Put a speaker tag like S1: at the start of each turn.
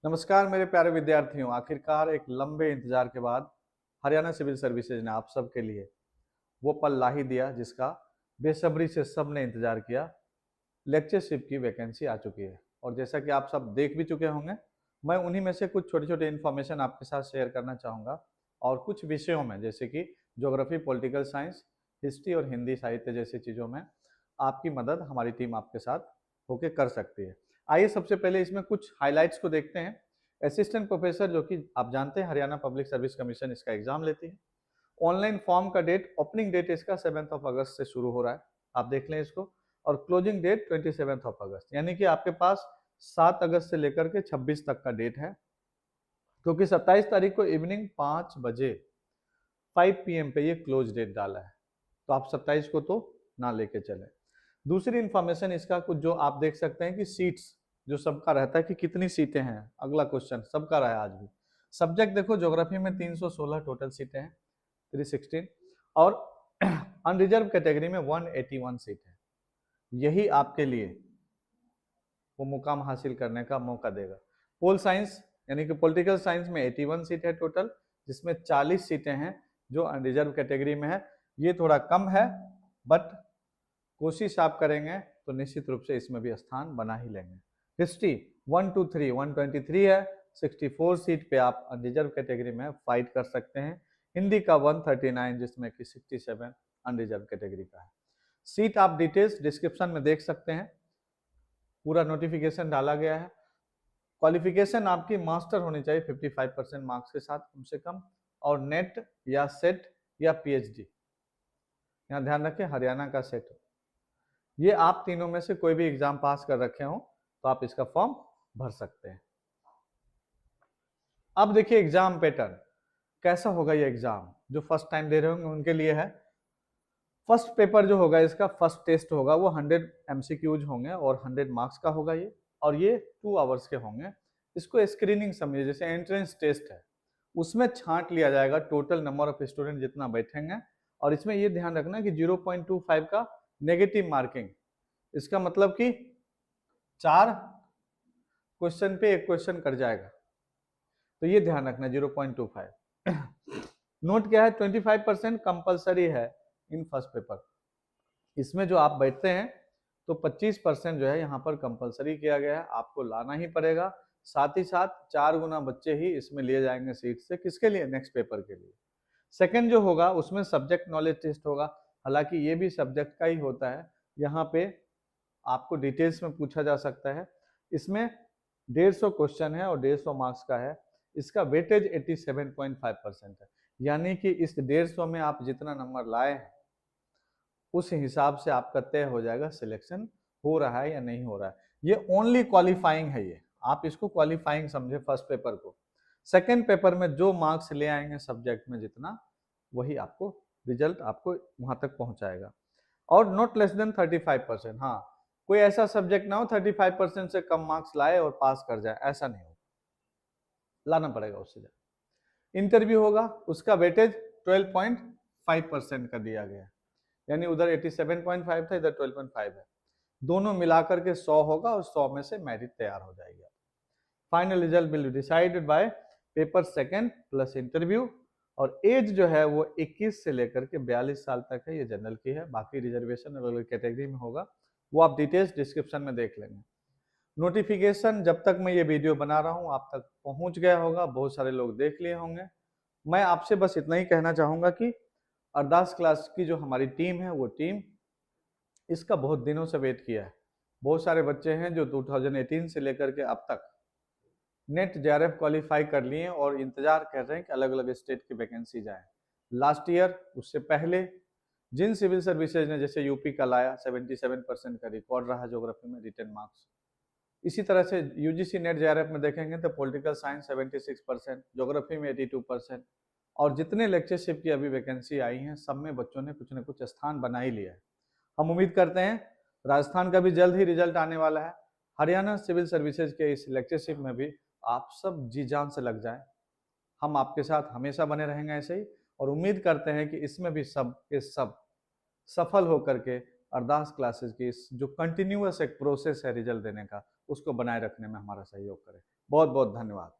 S1: नमस्कार मेरे प्यारे विद्यार्थियों, आखिरकार एक लंबे इंतजार के बाद हरियाणा सिविल सर्विसेज ने आप सबके लिए वो पल ला ही दिया जिसका बेसब्री से सबने इंतजार किया। लेक्चरशिप की वैकेंसी आ चुकी है और जैसा कि आप सब देख भी चुके होंगे, मैं उन्हीं में से कुछ छोटे छोटे इन्फॉर्मेशन आपके साथ शेयर करना चाहूँगा। और कुछ विषयों में जैसे कि ज्योग्राफी, पॉलिटिकल साइंस, हिस्ट्री और हिंदी साहित्य जैसी चीज़ों में आपकी मदद हमारी टीम आपके साथ होके कर सकती है। आइए सबसे पहले इसमें कुछ हाइलाइट्स को देखते हैं। असिस्टेंट प्रोफेसर, जो कि आप जानते हैं हरियाणा पब्लिक सर्विस कमीशन इसका एग्जाम लेती है। ऑनलाइन फॉर्म का डेट, ओपनिंग डेट इसका 7 अगस्त से शुरू हो रहा है, आप देख लें इसको। और क्लोजिंग डेट 27 अगस्त, यानी कि आपके पास 7 अगस्त से लेकर के 26 तक का डेट है, क्योंकि 27 तारीख को इवनिंग 5 बजे 5 PM पे ये क्लोज डेट डाला है, तो आप 27 को तो ना लेके चले। दूसरी इंफॉर्मेशन इसका कुछ जो आप देख सकते हैं कि सीट्स जो सबका रहता है कि कितनी सीटें हैं, अगला क्वेश्चन सबका रहा है आज भी। सब्जेक्ट देखो, ज्योग्राफी में 316 टोटल सीटें हैं, 316, और अनरिजर्व कैटेगरी में 181 सीट है। यही आपके लिए वो मुकाम हासिल करने का मौका देगा। पोल साइंस यानी कि पॉलिटिकल साइंस में 81 सीट है टोटल, जिसमें 40 सीटें हैं जो अनरिजर्व कैटेगरी में है। ये थोड़ा कम है, बट कोशिश आप करेंगे तो निश्चित रूप से इसमें भी स्थान बना ही लेंगे। हिस्ट्री 123 123 है, 64 सीट पे आप अनरिजर्व कैटेगरी में फाइट कर सकते हैं। हिंदी का 139, जिसमें कि 67 अनरिजर्व कैटेगरी का है। सीट आप डिटेल्स डिस्क्रिप्शन में देख सकते हैं, पूरा नोटिफिकेशन डाला गया है। क्वालिफिकेशन आपकी मास्टर होनी चाहिए 55% मार्क्स के साथ कम से कम, और नेट या सेट या PhD, यहाँ ध्यान रखें हरियाणा का सेट हो। ये आप तीनों में से कोई भी एग्जाम पास कर रखे हो तो आप इसका फॉर्म भर सकते हैं। अब देखिए एग्जाम पैटर्न कैसा होगा। ये एग्जाम जो फर्स्ट टाइम दे रहे होंगे उनके लिए है। फर्स्ट पेपर जो होगा, इसका फर्स्ट टेस्ट होगा, वो 100 MCQs होंगे और 100 मार्क्स का होगा ये, और ये 2 आवर्स के होंगे। इसको स्क्रीनिंग समझिए, जैसे एंट्रेंस टेस्ट है, उसमें छांट लिया जाएगा टोटल नंबर ऑफ स्टूडेंट जितना बैठेंगे। और इसमें ये ध्यान रखना कि 0.25 का नेगेटिव मार्किंग, इसका मतलब कि 4 क्वेश्चन पे 1 क्वेश्चन कट जाएगा, तो ये ध्यान रखना 0.25। नोट क्या है, 25% कंपलसरी है इन फर्स्ट पेपर। इसमें जो आप बैठते हैं तो 25% जो है यहाँ पर कंपलसरी किया गया है, आपको लाना ही पड़ेगा। साथ ही साथ 4 गुना बच्चे ही इसमें लिए जाएंगे सीट से, किसके लिए, नेक्स्ट पेपर के लिए। सेकंड जो होगा उसमें सब्जेक्ट नॉलेज टेस्ट होगा, हालांकि ये भी सब्जेक्ट का ही होता है। यहाँ पे आपको डिटेल्स में पूछा जा सकता है। इसमें 150 क्वेश्चन है और 150 मार्क्स का है। इसका वेटेज 87.5% है, यानी कि इस 150 में आप जितना नंबर लाए हैं उस हिसाब से आपका तय हो जाएगा सिलेक्शन हो रहा है या नहीं हो रहा है। ये ओनली क्वालिफाइंग है, ये आप इसको क्वालिफाइंग समझे फर्स्ट पेपर को। सेकेंड पेपर में जो मार्क्स ले आएंगे सब्जेक्ट में जितना, वही आपको रिजल्ट आपको वहां तक पहुंचाएगा। और नॉट लेस देन 35%। हाँ, कोई ऐसा सब्जेक्ट ना हो 35% से कम मार्क्स लाए और पास कर जाए, ऐसा नहीं हो, लाना पड़ेगा उससे ज्यादा। इंटरव्यू होगा, उसका वेटेज 12.5% का दिया गया, यानी उधर 87.5 था, इधर 12.5 है। दोनों मिलाकर के 100 होगा और 100 में से मेरिट तैयार हो जाएगी। Final result will be decided by paper second plus interview. और एज जो है वो 21 से लेकर के 42 साल तक है, ये जनरल की है। बाकी रिजर्वेशन अलग अलग कैटेगरी में होगा, वो आप डिटेल्स डिस्क्रिप्शन में देख लेंगे। नोटिफिकेशन जब तक मैं ये वीडियो बना रहा हूँ आप तक पहुंच गया होगा, बहुत सारे लोग देख लिए होंगे। मैं आपसे बस इतना ही कहना चाहूंगा कि अरदास क्लास की जो हमारी टीम है, वो टीम इसका बहुत दिनों से वेट किया है। बहुत सारे बच्चे हैं जो 2018 से लेकर के अब तक नेट JRF क्वालिफाई कर लिए और इंतजार कर रहे हैं कि अलग अलग स्टेट की वैकेंसी जाए। लास्ट ईयर, उससे पहले जिन सिविल सर्विसेज ने जैसे यूपी का लाया, 77% का रिकॉर्ड रहा ज्योग्राफी में रिटन मार्क्स। इसी तरह से UGC नेट JRF में देखेंगे तो पॉलिटिकल साइंस 76%, ज्योग्राफी में 82%, और जितने लेक्चरशिप की अभी वैकेंसी आई हैं सब में बच्चों ने कुछ न कुछ स्थान बना ही लिया है। हम उम्मीद करते हैं राजस्थान का भी जल्द ही रिजल्ट आने वाला है। हरियाणा सिविल सर्विसेज के इस लेक्चरशिप में भी आप सब जी जान से लग जाएं। हम आपके साथ हमेशा बने रहेंगे ऐसे ही, और उम्मीद करते हैं कि इसमें भी सब के सब सफल होकर के अरदास क्लासेस की इस जो कंटिन्यूअस एक प्रोसेस है रिजल्ट देने का, उसको बनाए रखने में हमारा सहयोग करें। बहुत बहुत धन्यवाद।